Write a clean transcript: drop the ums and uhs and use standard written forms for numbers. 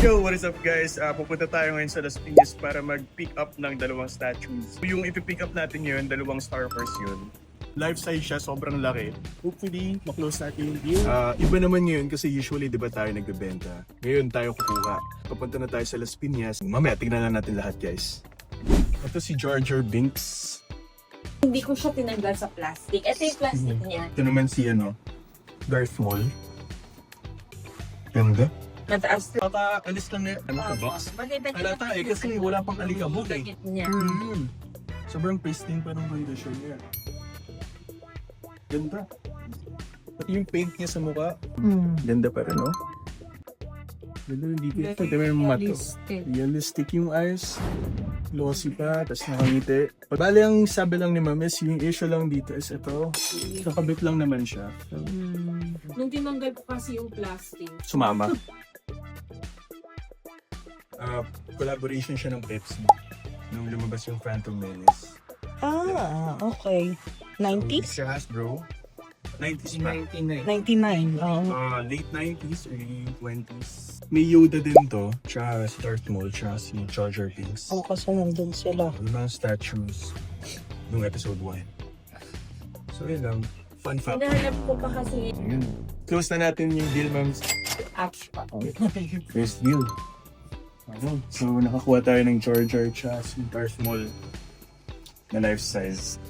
Yo, what is up guys? Pupunta tayo ngayon sa Las Piñas para mag-pick up ng dalawang statues. Yung ipipick up natin yun, dalawang Star Wars yun. Life size siya, sobrang laki. Hopefully, maklose natin yung deal. Iba naman ngayon kasi usually di ba tayo nagbebenta. Ngayon tayo kukuha. Papunta na tayo sa Las Piñas. Mamaya, tignan na natin lahat guys. Ito si Jar Jar Binks. Hindi ko siya tinanggal sa plastic. Ito yung plastic niya. Ito naman si Darth Maul. Ganda. Mataas. Kaka-alis lang na box. Halata kasi wala pang alikabok eh. Niya. Sobrang pristine pa ng condition niya. Ganda. Pati yung paint niya sa mukha. Ganda pa rin, no? Ganda yung detail. Ito yung mato. Realistic yung eyes. Glossy pa, tapos nakangiti. Bale, ang sabi lang ni Ma'am is yung issue lang dito is ito. Kakabit lang naman siya. So, Nung tinanggal ko kasi yung plastic. sumama. Collaboration siya ng Pepsi. Nung lumabas yung Phantom Menace. Okay. 90s? Siya has, bro. 90s pa. 99. Late 90s, early 20s. May Yoda din to. Tsaka si Darth Maul, tsaka si Jar Jar Binks. Kasi nandun sila. Yung mga statues nung episode 1. So yun lang. Fun fact. Hinahanap ko pa kasi Yun. Close na natin yung deal, ma'am. apps pa. First deal. So nakakuha tayo ng Jar Jar tsaka si Darth Maul na life size.